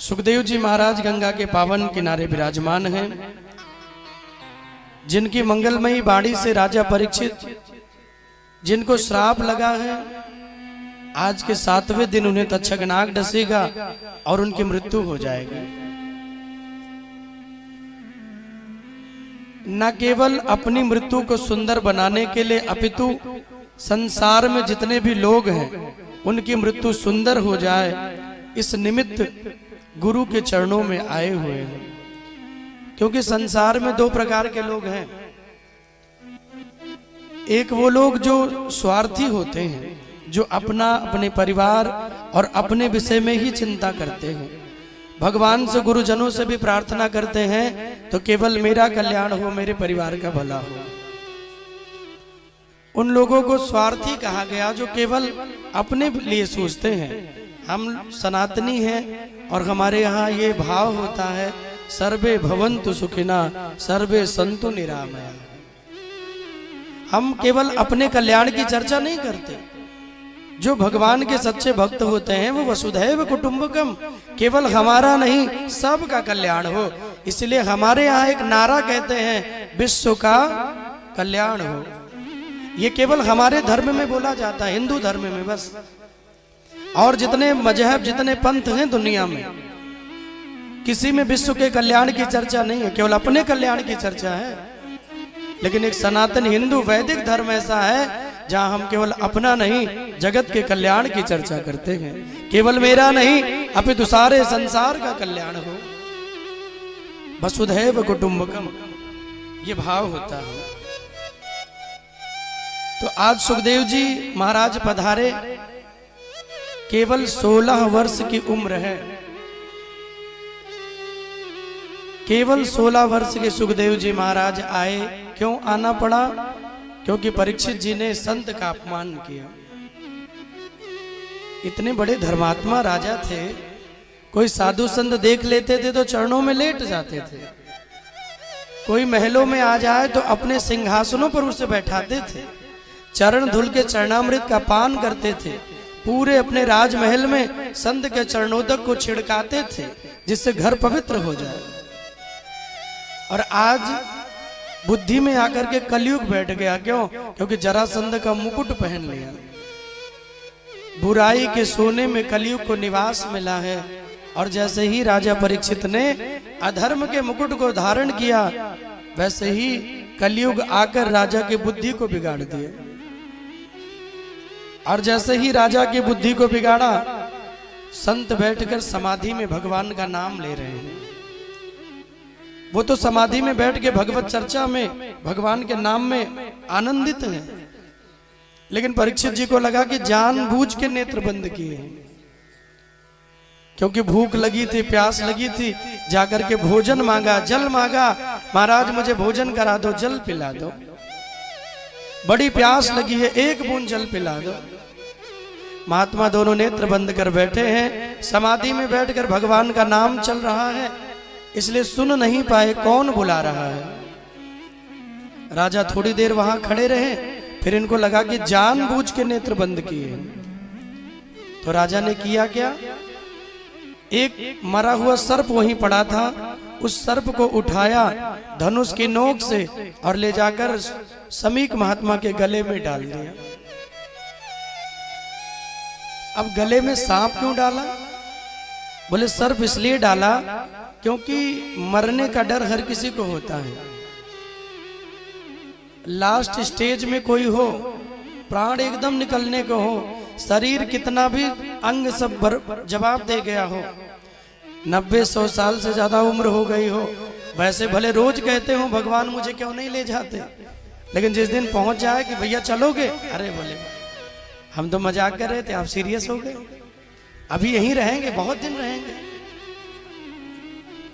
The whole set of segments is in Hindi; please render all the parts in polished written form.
सुखदेव जी महाराज गंगा के पावन किनारे विराजमान हैं, जिनकी मंगलमयी वाणी से राजा परीक्षित, जिनको श्राप लगा है, आज के 7वें दिन उन्हें तक्षक नाग डसेगा और उनकी मृत्यु हो जाएगी। न केवल अपनी मृत्यु को सुंदर बनाने के लिए अपितु संसार में जितने भी लोग हैं उनकी मृत्यु सुंदर हो जाए, इस निमित्त गुरु के चरणों में आए हुए हैं। क्योंकि संसार में 2 प्रकार के लोग हैं। एक वो लोग जो स्वार्थी होते हैं, जो अपने परिवार और अपने विषय में ही चिंता करते हैं, भगवान से गुरुजनों से भी प्रार्थना करते हैं तो केवल मेरा कल्याण हो, मेरे परिवार का भला हो। उन लोगों को स्वार्थी कहा गया जो केवल अपने लिए सोचते हैं। हम सनातनी हैं और हमारे यहाँ ये भाव होता है, सर्वे भवन्तु सुखिना सर्वे सन्तु निरामया। हम केवल अपने कल्याण की चर्चा नहीं करते। जो भगवान के सच्चे भक्त होते हैं वो वसुधैव कुटुंबकम, केवल हमारा नहीं सबका कल्याण हो। इसलिए हमारे यहाँ एक नारा कहते हैं, विश्व का कल्याण हो। ये केवल हमारे धर्म में बोला जाता है, हिंदू धर्म में बस। और जितने मजहब, जितने पंथ हैं दुनिया में, किसी में विश्व के कल्याण की चर्चा नहीं है, केवल अपने कल्याण की चर्चा है। लेकिन एक सनातन हिंदू वैदिक धर्म ऐसा है जहां हम केवल अपना नहीं, जगत के कल्याण की चर्चा करते हैं। केवल मेरा नहीं अपितु सारे संसार का कल्याण हो। वसुधैव कुटुंबकम, ये भाव होता है। तो आज सुखदेव जी महाराज पधारे, केवल 16 वर्ष की उम्र है। केवल 16 वर्ष के सुखदेव जी महाराज आए। क्यों आना पड़ा? क्योंकि परीक्षित जी ने संत का अपमान किया। इतने बड़े धर्मात्मा राजा थे, कोई साधु संत देख लेते थे तो चरणों में लेट जाते थे। कोई महलों में आ जाए तो अपने सिंहासनों पर उसे बैठाते थे, चरण धुल के चरणामृत का पान करते थे, पूरे अपने राजमहल में संत के चरणोदक को छिड़काते थे जिससे घर पवित्र हो जाए। और आज बुद्धि में आकर के कलयुग बैठ गया। क्यों? क्योंकि जरासंध का मुकुट पहन लिया। बुराई के सोने में कलयुग को निवास मिला है। और जैसे ही राजा परीक्षित ने अधर्म के मुकुट को धारण किया, वैसे ही कलयुग आकर राजा की बुद्धि को बिगाड़ दिया। और जैसे ही राजा की बुद्धि को बिगाड़ा, संत बैठकर समाधि में भगवान का नाम ले रहे हैं। वो तो समाधि में बैठ के भगवत चर्चा में, भगवान के नाम में आनंदित हैं। लेकिन परीक्षित जी को लगा कि जानबूझ के नेत्र बंद किए हैं, क्योंकि भूख लगी थी, प्यास लगी थी। जाकर के भोजन मांगा, जल मांगा, महाराज मुझे भोजन करा दो, जल पिला दो। बड़ी प्यास लगी है, एक बूंद जल पिला दो। महात्मा दोनों नेत्र बंद कर बैठे हैं, समाधि में बैठकर भगवान का नाम चल रहा है, इसलिए सुन नहीं पाए कौन बुला रहा है। राजा थोड़ी देर वहां खड़े रहे, फिर इनको लगा कि जानबूझ के नेत्र बंद किए। तो राजा ने किया क्या? एक मरा हुआ सर्प वहीं पड़ा था, उस सर्प को उठाया धनुष की नोक से और ले जाकर समीक महात्मा के गले में डाल दिया। अब गले में सांप क्यों डाला? बोले सर्प इसलिए डाला क्योंकि मरने का डर हर किसी को होता है। लास्ट स्टेज में कोई हो, प्राण एकदम निकलने को हो, शरीर कितना भी अंग सब जवाब दे गया हो, 90-100 साल से ज्यादा उम्र हो गई हो, वैसे भले रोज कहते हो भगवान मुझे क्यों नहीं ले जाते, लेकिन जिस दिन पहुंच जाए कि भैया चलोगे, अरे बोले हम तो मजाक कर रहे थे, आप सीरियस हो गए, अभी यहीं रहेंगे, बहुत दिन रहेंगे,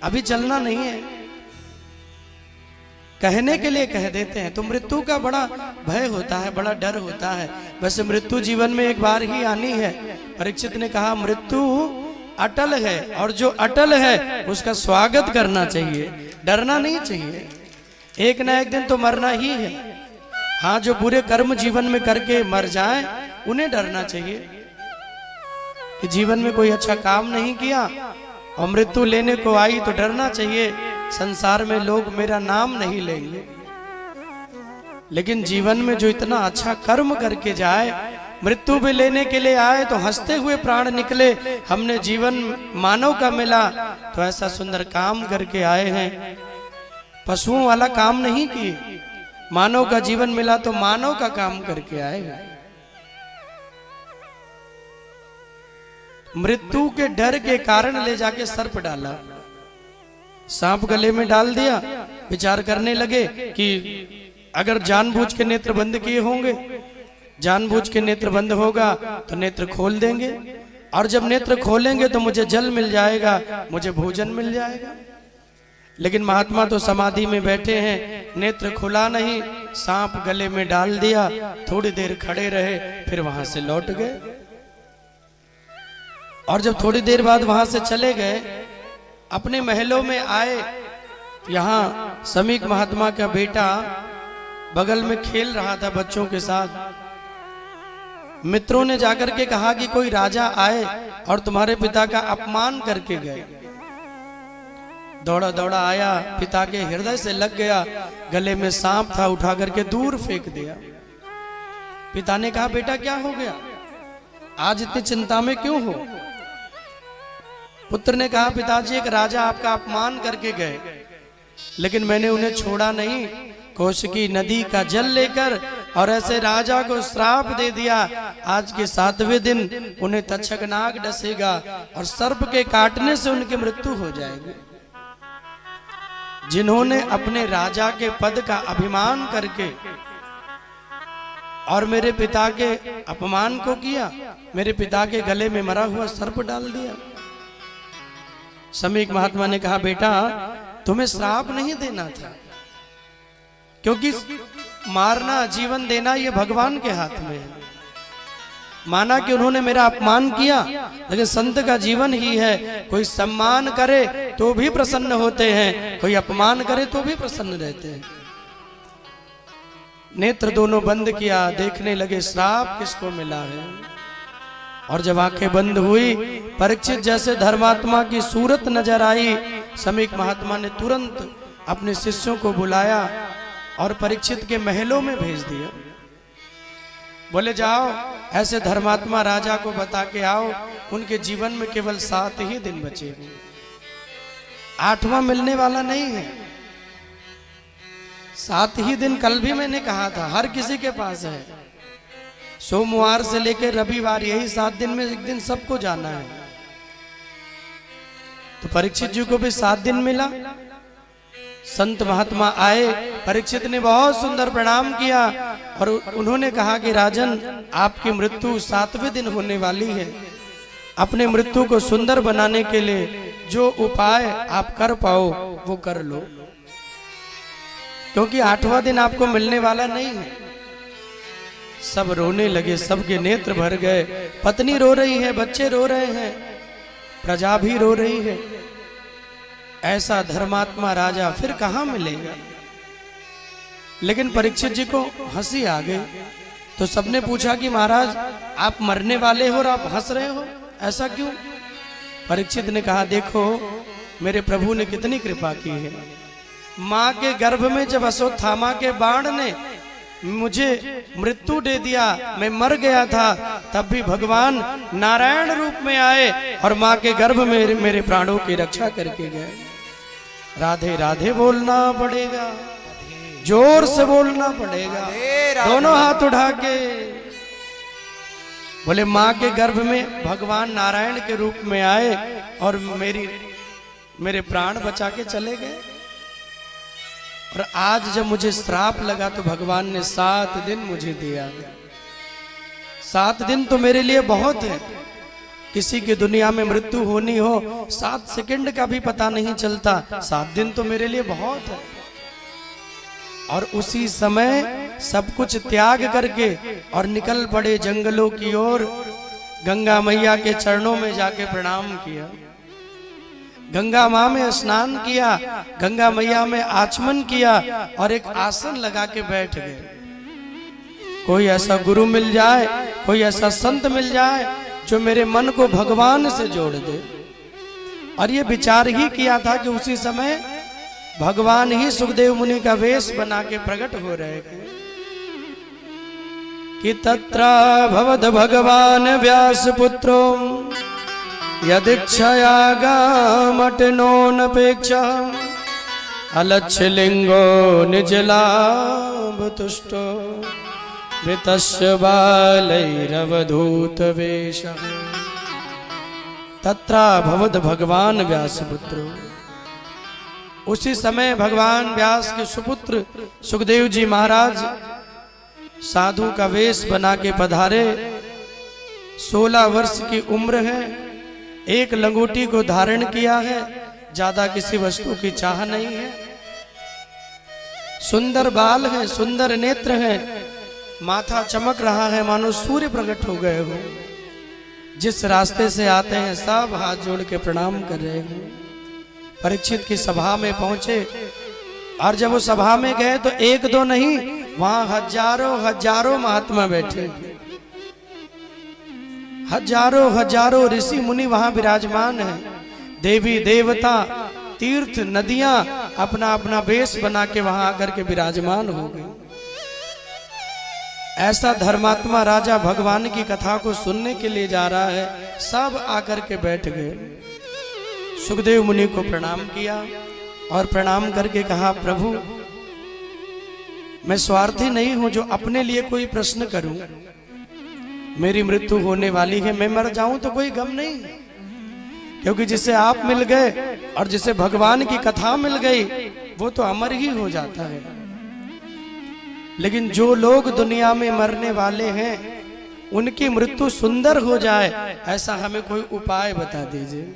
अभी चलना नहीं है। कहने के लिए कह देते हैं। तो मृत्यु का बड़ा भय होता है, बड़ा डर होता है। वैसे मृत्यु जीवन में एक बार ही आनी है। परीक्षित ने कहा मृत्यु अटल है, और जो अटल है उसका स्वागत करना चाहिए, डरना नहीं चाहिए। एक ना एक दिन तो मरना ही है। हाँ, जो बुरे कर्म जीवन में करके मर जाएं उन्हें डरना चाहिए कि जीवन में कोई अच्छा काम नहीं किया और मृत्यु लेने को आई तो डरना चाहिए, संसार में लोग मेरा नाम नहीं लेंगे। लेकिन जीवन में जो इतना अच्छा कर्म करके जाए, मृत्यु भी लेने के लिए आए तो हंसते हुए प्राण निकले, हमने जीवन मानव का मिला तो ऐसा सुंदर काम करके आए हैं। पशुओं वाला काम नहीं किए, मानव का जीवन मिला तो मानव का काम करके आए हैं। मृत्यु के डर के कारण ले जाके सर्प डाला, सांप गले में डाल दिया। विचार करने लगे कि अगर जानबूझ के नेत्र बंद किए होंगे, जानबूझ के नेत्र बंद होगा तो नेत्र खोल देंगे, और जब नेत्र खोलेंगे तो मुझे जल मिल जाएगा, मुझे भोजन मिल जाएगा। लेकिन महात्मा तो समाधि में बैठे हैं, नेत्र खुला नहीं, सांप गले में डाल दिया, थोड़ी देर खड़े रहे, फिर वहां से लौट गए। और जब थोड़ी देर बाद वहां से चले गए, अपने महलों में आए, यहाँ समीक महात्मा का बेटा बगल में खेल रहा था बच्चों के साथ। मित्रों ने जाकर के कहा कि कोई राजा आए और तुम्हारे पिता का अपमान करके गए। दौड़ा दौड़ा आया, पिता के हृदय से लग गया, गले में सांप था, उठा करके दूर फेंक दिया। पिता ने कहा, बेटा क्या हो गया, आज इतनी चिंता में क्यों हो? पुत्र ने कहा, पिताजी एक राजा आपका अपमान करके गए, लेकिन मैंने उन्हें छोड़ा नहीं। कौशिकी नदी का जल लेकर और ऐसे राजा को श्राप दे दिया, आज के 7वें दिन उन्हें तक्षक नाग डसेगा और सर्प के काटने से उनकी मृत्यु हो जाएगी। जिन्होंने अपने राजा के पद का अभिमान करके और मेरे पिता के अपमान को किया, मेरे पिता के गले में मरा हुआ सर्प डाल दिया। समीक महात्मा ने कहा, बेटा तुम्हें श्राप नहीं देना था, क्योंकि मारना जीवन देना ये भगवान के हाथ में है। माना कि उन्होंने मेरा अपमान किया, लेकिन संत का जीवन ही है, कोई सम्मान करे तो भी प्रसन्न होते हैं, कोई अपमान करे तो भी प्रसन्न रहते हैं। नेत्र दोनों बंद किया, देखने लगे श्राप किसको मिला है। और जब आंखें बंद हुई, परीक्षित जैसे धर्मात्मा की सूरत नजर आई, समीक महात्मा ने तुरंत अपने शिष्यों को बुलाया और परीक्षित के महलों में भेज दिया। बोले जाओ ऐसे धर्मात्मा राजा को बता के आओ, उनके जीवन में केवल 7 ही दिन बचे, 8वां मिलने वाला नहीं है। 7 ही दिन, कल भी मैंने कहा था, हर किसी के पास है। सोमवार से लेकर रविवार, यही 7 दिन में एक दिन सबको जाना है। तो परीक्षित जी को भी 7 दिन मिला। संत महात्मा आए, परीक्षित ने बहुत सुंदर प्रणाम किया और उन्होंने कहा कि राजन, आपकी मृत्यु 7वें दिन होने वाली है। अपने मृत्यु को सुंदर बनाने के लिए जो उपाय आप कर पाओ वो कर लो, क्योंकि 8वां दिन आपको मिलने वाला नहीं है। सब रोने लगे, सबके नेत्र भर गए। पत्नी रो रही है, बच्चे रो रहे हैं, प्रजा भी रो रही है। ऐसा धर्मात्मा राजा फिर कहां मिलेगा? लेकिन परीक्षित जी को हंसी आ गई, तो सबने पूछा कि महाराज आप मरने वाले हो और आप हंस रहे हो, ऐसा क्यों? परीक्षित ने कहा, देखो मेरे प्रभु ने कितनी कृपा की है। मां के गर्भ में जब अश्वत्थामा के बाण ने मुझे मृत्यु दे दिया, मैं मर गया था, तब भी भगवान नारायण रूप में आए और मां के गर्भ में मेरे प्राणों की रक्षा करके गए। राधे राधे बोलना पड़ेगा, जोर से बोलना पड़ेगा, दोनों हाथ उठा के बोले, मां के गर्भ में भगवान नारायण के रूप में आए और मेरे प्राण बचा के चले गए। और आज जब मुझे श्राप लगा तो भगवान ने 7 दिन मुझे दिया। 7 दिन तो मेरे लिए बहुत है। किसी की दुनिया में मृत्यु होनी हो, 7 सेकंड का भी पता नहीं चलता। 7 दिन तो मेरे लिए बहुत है। और उसी समय सब कुछ त्याग करके और निकल पड़े जंगलों की ओर। गंगा मैया के चरणों में जाके प्रणाम किया, गंगा माँ में स्नान किया, गंगा मैया में आचमन किया और एक आसन लगा के बैठ गए। कोई ऐसा गुरु मिल जाए, कोई ऐसा संत मिल जाए जो मेरे मन को भगवान से जोड़ दे। और ये विचार ही किया था कि उसी समय भगवान ही सुखदेव मुनि का वेश बना के प्रकट हो रहे थे कि तत्र भवद भगवान व्यास पुत्रो यदीक्षया गामटनोनपेक्षा अलक्ष्य लिंगो निजलाभ तुष्टो वितस्य बालैरवधूत वेश तत्र भवद भगवान व्यास पुत्रो। उसी समय भगवान व्यास के सुपुत्र सुखदेव जी महाराज साधु का वेश बना के पधारे। 16 वर्ष की उम्र है, एक लंगोटी को धारण किया है, ज्यादा किसी वस्तु की चाह नहीं है। सुंदर बाल है, सुंदर नेत्र है, माथा चमक रहा है मानो सूर्य प्रकट हो गए हो। जिस रास्ते से आते हैं सब हाथ जोड़ के प्रणाम कर रहे हैं। परीक्षित की सभा में पहुंचे और जब वो सभा में गए तो एक दो नहीं, वहां हजारों हजारों महात्मा बैठे, हजारों हजारों ऋषि मुनि वहां विराजमान हैं। देवी देवता तीर्थ नदियां अपना अपना वेश बना के वहां आकर के विराजमान हो गए। ऐसा धर्मात्मा राजा भगवान की कथा को सुनने के लिए जा रहा है, सब आकर के बैठ गए। सुखदेव मुनि को प्रणाम किया और प्रणाम करके कहा, प्रभु मैं स्वार्थी नहीं हूं जो अपने लिए कोई प्रश्न करूं। मेरी मृत्यु होने वाली है, मैं मर जाऊं तो कोई गम नहीं, क्योंकि जिसे आप मिल गए और जिसे भगवान की कथा मिल गई वो तो अमर ही हो जाता है। लेकिन जो लोग दुनिया में मरने वाले हैं उनकी मृत्यु सुंदर हो जाए, ऐसा हमें कोई उपाय बता दीजिए।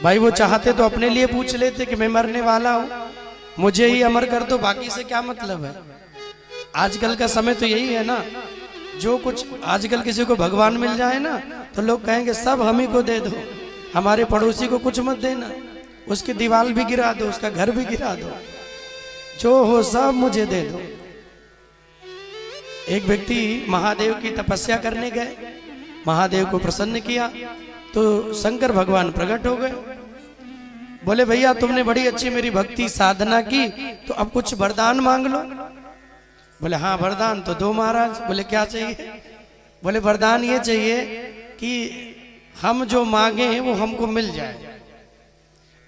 भाई वो चाहते तो अपने लिए पूछ लेते कि मैं मरने वाला हूं, मुझे ही अमर कर दो, बाकी से क्या मतलब है। आजकल का समय तो यही है ना, जो कुछ आजकल किसी को भगवान मिल जाए ना तो लोग कहेंगे सब हम ही को दे दो, हमारे पड़ोसी को कुछ मत देना, उसकी दीवार भी गिरा दो, उसका घर भी गिरा दो, जो हो सब मुझे दे दो। एक व्यक्ति महादेव की तपस्या करने गए, महादेव को प्रसन्न किया तो शंकर भगवान प्रकट हो गए। बोले भैया तुमने बड़ी अच्छी मेरी भक्ति साधना की, तो अब कुछ वरदान मांग लो। बोले हाँ वरदान तो दो महाराज। बोले क्या चाहिए? बोले वरदान ये चाहिए कि हम जो मांगे वो हमको मिल जाए,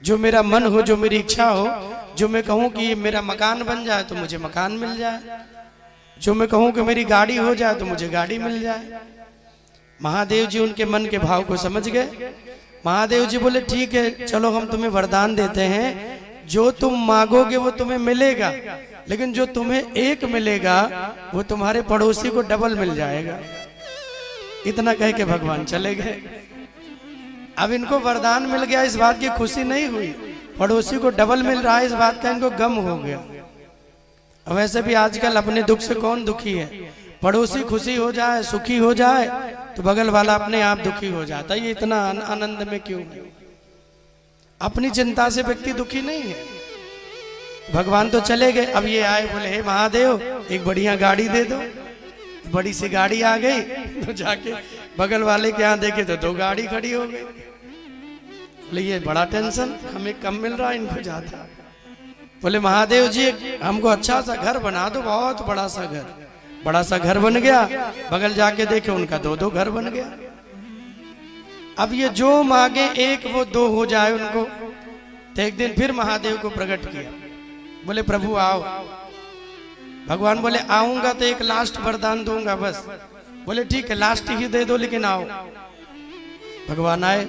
जो मेरा मन हो, जो मेरी इच्छा हो, जो मैं कहूँ कि मेरा मकान बन जाए तो मुझे मकान मिल जाए, जो मैं कहूँ कि मेरी गाड़ी हो जाए तो मुझे गाड़ी मिल जाए। महादेव जी उनके मन के भाव को समझ गए। महादेव जी बोले ठीक है चलो हम तुम्हें वरदान देते हैं, जो तुम मांगोगे वो तुम्हें मिलेगा, लेकिन जो तुम्हें एक मिलेगा वो तुम्हारे पड़ोसी को डबल मिल जाएगा। इतना कह के भगवान चले गए। अब इनको वरदान मिल गया, इस बात की खुशी नहीं हुई, पड़ोसी को डबल मिल रहा है इस बात का इनको गम हो गया। वैसे भी आजकल अपने दुख से कौन दुखी है, पड़ोसी खुशी हो जाए, सुखी हो जाए तो बगल वाला अपने आप दुखी हो जाता है। ये इतना आनंद में क्यों है? अपनी चिंता से व्यक्ति दुखी नहीं है। भगवान तो चले गए। अब ये आए, बोले हे महादेव एक बढ़िया गाड़ी दे दो। बड़ी सी गाड़ी आ गई तो जाके बगल वाले के यहाँ देखे तो 2 गाड़ी खड़ी हो गई। बोले ये बड़ा टेंशन, हमें कम मिल रहा है, इनको ज्यादा। बोले महादेव जी हमको अच्छा सा घर बना दो, बहुत बड़ा सा घर। बड़ा सा घर बन गया, बगल जाके देखे उनका 2-2 घर बन गया। अब ये जो मांगे एक वो 2 हो जाए उनको। तो एक दिन फिर महादेव को प्रकट किया, बोले प्रभु आओ। भगवान बोले आऊंगा तो एक लास्ट वरदान दूंगा बस। बोले ठीक है लास्ट ही दे दो लेकिन आओ। भगवान आए,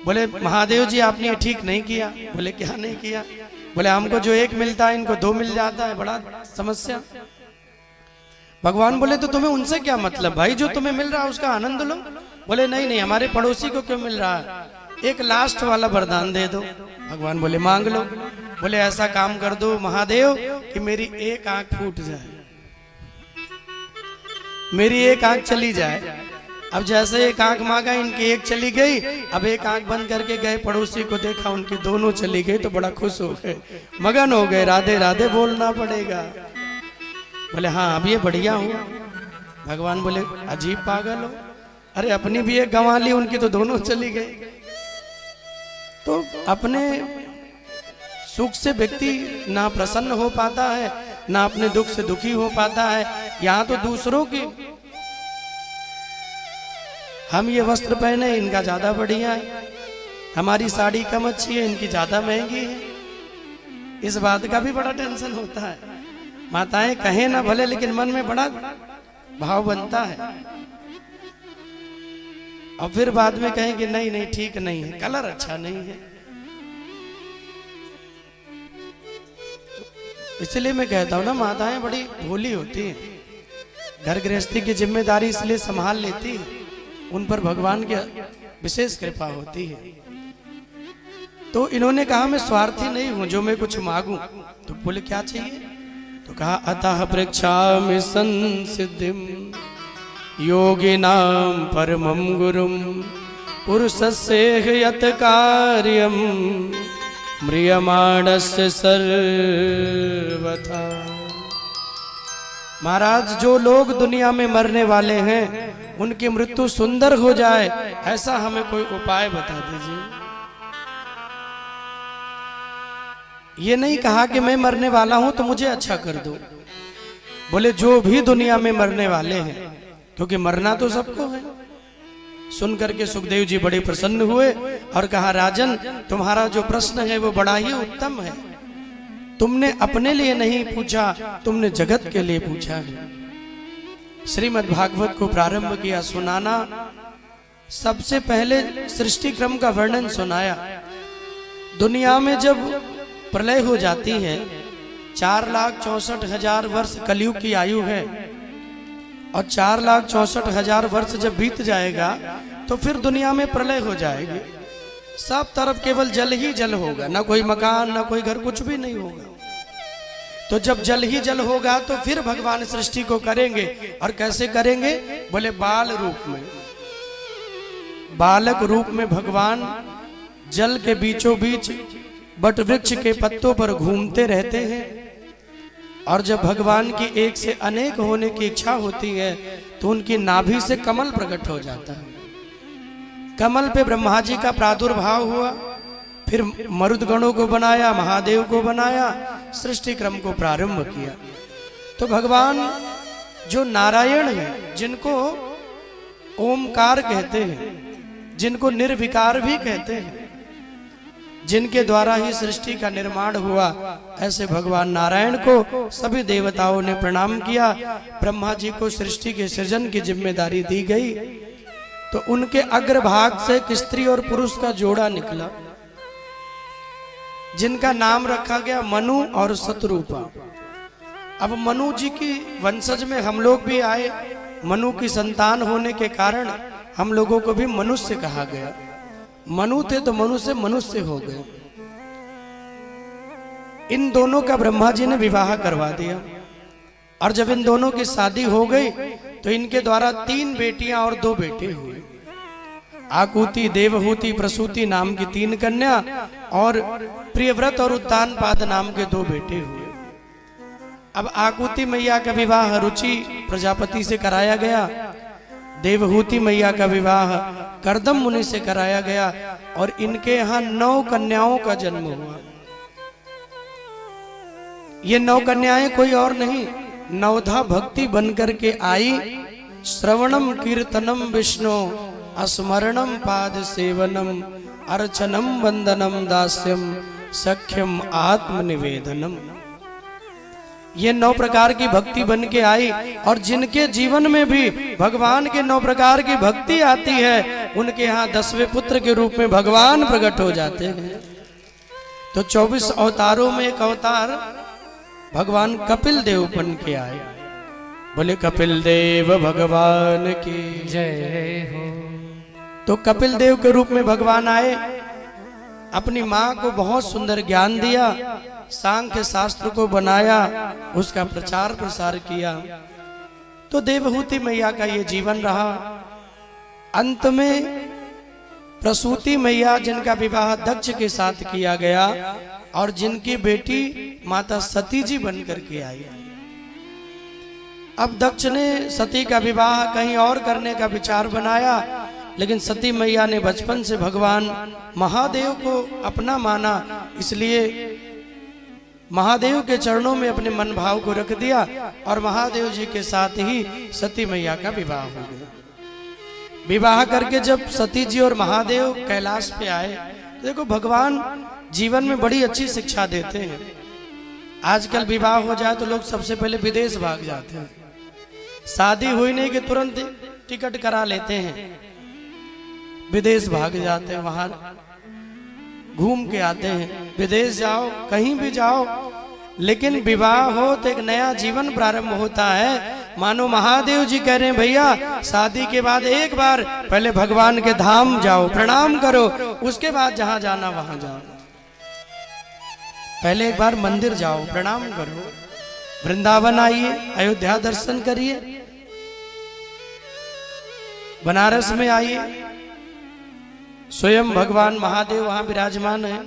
बोले महादेव जी आपने ये ठीक नहीं किया। बोले क्या नहीं किया? बोले हमको जो एक मिलता है इनको 2 मिल जाता है, बड़ा समस्या। भगवान बोले तो तुम्हें उनसे क्या मतलब भाई, जो तुम्हें मिल रहा है उसका आनंद लो। बोले नहीं नहीं हमारे पड़ोसी को क्यों मिल रहा है, एक लास्ट वाला वरदान दे दो। भगवान बोले मांग लो। बोले ऐसा काम कर दो महादेव कि मेरी एक आंख फूट जाए, मेरी एक आंख चली जाए। अब जैसे एक आंख मांगा इनकी एक चली गई। अब एक आंख बंद करके गए, पड़ोसी को देखा उनकी दोनों चली गई तो बड़ा खुश हो गए, मगन हो गए, राधे राधे बोलना पड़ेगा। बोले हाँ अब ये बढ़िया हुआ। भगवान बोले अजीब पागल हो, अरे अपनी भी एक गंवा ली, उनकी तो दोनों चली गई। अपने सुख से व्यक्ति ना प्रसन्न हो पाता है, ना अपने दुख से दुखी हो पाता है। यहाँ तो दूसरों की, हम ये वस्त्र पहने इनका ज्यादा बढ़िया है, हमारी साड़ी कम अच्छी है इनकी ज्यादा महंगी है। इस बात का भी बड़ा टेंशन होता है। माताएं कहें ना भले, लेकिन मन में बड़ा भाव बनता है। और फिर बाद में कहें कि नहीं नहीं ठीक नहीं है, कलर अच्छा नहीं है। इसलिए मैं कहता हूं ना, माताएं बड़ी भोली होती हैं, घर गृहस्थी की जिम्मेदारी इसलिए संभाल लेती है, उन पर भगवान की विशेष कृपा होती है। तो इन्होंने कहा मैं स्वार्थी नहीं हूं, जो मैं कुछ मांगू। तो बोले क्या चाहिए? तो कहा अतः पृच्छामि संसिद्धिं योगिनां परमं गुरुं पुरुषस्य यत् कार्यं म्रियमाणस्य सर्वथा। महाराज, जो लोग दुनिया में मरने वाले हैं उनकी मृत्यु सुंदर हो जाए, ऐसा हमें कोई उपाय बता दीजिए। ये नहीं कहा कि मैं मरने वाला हूं तो मुझे अच्छा कर दो। बोले जो भी दुनिया में मरने वाले हैं, क्योंकि मरना तो सबको है। सुन करके सुखदेव जी बड़े प्रसन्न हुए और कहा राजन, तुम्हारा जो प्रश्न है वो बड़ा ही उत्तम है। तुमने अपने लिए नहीं पूछा, तुमने जगत के लिए पूछा है। श्रीमद् भागवत को प्रारंभ किया सुनाना। सबसे पहले सृष्टि क्रम का वर्णन सुनाया। दुनिया में जब प्रलय हो जाती है, 4,64,000 वर्ष कलयुग की आयु है, और 4,64,000 वर्ष जब बीत जाएगा तो फिर दुनिया में प्रलय हो जाएगी। सब तरफ केवल जल ही जल होगा, ना कोई मकान ना कोई घर, कुछ भी नहीं होगा। तो जब जल ही जल होगा तो फिर भगवान सृष्टि को करेंगे। और कैसे करेंगे? बोले बाल रूप में, बालक रूप में भगवान जल के बीचों बीच बट वृक्ष के पत्तों पर घूमते रहते हैं। और जब भगवान की एक से अनेक होने की इच्छा होती है तो उनकी नाभि से कमल प्रकट हो जाता है। कमल पे ब्रह्मा जी का प्रादुर्भाव हुआ, फिर मरुदगणों को बनाया, महादेव को बनाया, सृष्टि क्रम को प्रारंभ किया। तो भगवान जो नारायण है, जिनको ओमकार कहते हैं, जिनको निर्विकार भी कहते हैं, जिनके द्वारा ही सृष्टि का निर्माण हुआ, ऐसे भगवान नारायण को सभी देवताओं ने प्रणाम किया। ब्रह्मा जी को सृष्टि के सृजन की जिम्मेदारी दी गई। तो उनके अग्रभाग से एक स्त्री और पुरुष का जोड़ा निकला, जिनका नाम रखा गया मनु और शतरूपा। अब मनु जी की वंशज में हम लोग भी आए। मनु की संतान होने के कारण हम लोगों को भी मनुष्य कहा गया। मनु थे तो मनु से मनुष्य हो गए। इन दोनों का ब्रह्मा जी ने विवाह करवा दिया। और जब इन दोनों की शादी हो गई तो इनके द्वारा 3 बेटियां और 2 बेटे हुए। आकुति, देवहूति, प्रसूति नाम की 3 कन्या और प्रियव्रत और उत्तानपाद नाम के 2 बेटे हुए। अब आकुति मैया का विवाह रुचि प्रजापति से कराया गया। देवहूति मैया का विवाह करदम मुनि से कराया गया। और इनके यहाँ 9 कन्याओं का जन्म हुआ। ये 9 कन्याएं कोई और नहीं, नवधा भक्ति बनकर के आई। श्रवणम कीर्तनम विष्णु, स्मरणम पाद सेवनम, अर्चनम वंदनम दास्यम, सख्यम आत्मनिवेदनम। ये 9 प्रकार की भक्ति बन के आई। और जिनके जीवन में भी भगवान के 9 प्रकार की भक्ति आती है, उनके यहाँ 10वें पुत्र के रूप में भगवान प्रकट हो जाते हैं। तो 24 अवतारों में एक अवतार भगवान कपिल देव बन के आए। बोले कपिल देव भगवान की जय हो। तो कपिल देव के रूप में भगवान आए। अपनी माँ को बहुत सुंदर ज्ञान दिया, सांख्य शास्त्र को बनाया, उसका प्रचार प्रसार किया। तो देवहूति मैया का ये जीवन रहा। अंत में प्रसूति मैया, जिनका विवाह दक्ष के साथ किया गया और जिनकी बेटी माता सती जी बनकर के आई। अब दक्ष ने सती का विवाह कहीं और करने का विचार बनाया, लेकिन सती मैया ने बचपन से भगवान महादेव को अपना माना, इसलिए महादेव के चरणों में अपने मन भाव को रख दिया और महादेव जी के साथ ही सती मैया का विवाह हो गया। विवाह करके जब सती जी और महादेव कैलाश पे आए तो देखो भगवान जीवन में बड़ी अच्छी शिक्षा देते हैं। आजकल विवाह हो जाए तो लोग सबसे पहले विदेश भाग जाते हैं, शादी हुई नहीं कि तुरंत टिकट करा लेते हैं, विदेश भाग जाते हैं, वहां घूम के आते हैं। विदेश जाओ कहीं भी जाओ, लेकिन विवाह हो तो एक नया जीवन प्रारंभ होता है। मानो महादेव जी कह रहे हैं भैया शादी के बाद एक बार पहले भगवान के धाम जाओ, प्रणाम करो, उसके बाद जहां जाना वहां जाओ। पहले एक बार मंदिर जाओ, प्रणाम करो, वृंदावन आइए, अयोध्या दर्शन करिए, बनारस में आइए, स्वयं भगवान महादेव वहां विराजमान है,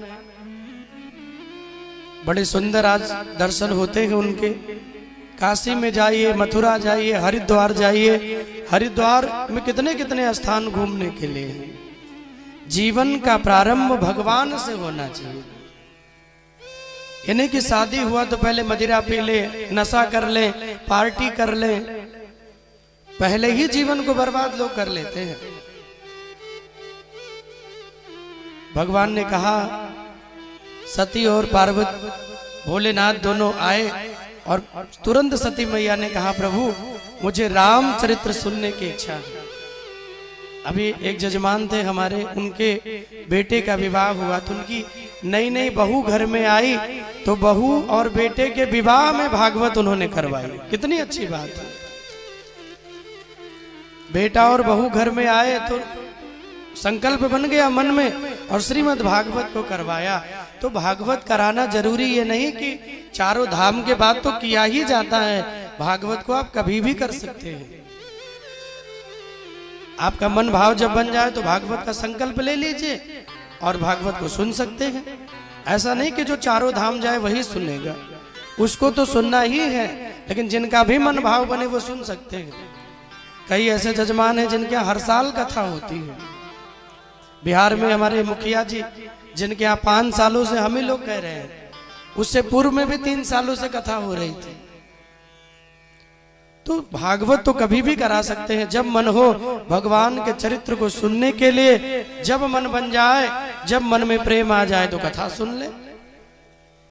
बड़े सुंदर आज दर्शन होते हैं उनके। काशी में जाइए, मथुरा जाइए, हरिद्वार जाइए, हरिद्वार में कितने कितने स्थान घूमने के लिए हैं। जीवन का प्रारंभ भगवान से होना चाहिए। यानी कि शादी हुआ तो पहले मदिरा पी ले, नशा कर ले, पार्टी कर ले, पहले ही जीवन को बर्बाद लोग कर लेते हैं। भगवान ने कहा, सती और पार्वती भोलेनाथ दोनों आए और तुरंत सती मैया ने कहा, प्रभु मुझे राम चरित्र सुनने की इच्छा है। अभी एक जजमान थे हमारे, उनके बेटे का विवाह हुआ तो उनकी नई नई बहू घर में आई तो बहू और बेटे के विवाह में भागवत उन्होंने करवाई। कितनी अच्छी बात है। बेटा और बहू घर में आए तो संकल्प बन गया मन में और श्रीमद् भागवत को करवाया। तो भागवत कराना जरूरी ये नहीं कि चारों धाम के बाद तो किया ही जाता है, भागवत को आप कभी भी कर सकते हैं। आपका मन भाव जब बन जाए तो भागवत का संकल्प ले लीजिए और भागवत को सुन सकते हैं। ऐसा नहीं कि जो चारों धाम जाए वही सुनेगा, उसको तो सुनना ही है, लेकिन जिनका भी मन भाव बने वो सुन सकते हैं। कई ऐसे जजमान हैं जिनके हर साल कथा होती है। बिहार में हमारे मुखिया जी, जिनके यहाँ 5 सालों से हम ही लोग कह रहे हैं, उससे पूर्व में भी 3 सालों से कथा हो रही थी। तो भागवत तो कभी भी करा सकते हैं जब मन हो, भगवान के चरित्र को सुनने के लिए। जब मन बन जाए, जब मन में प्रेम आ जाए तो कथा सुन ले।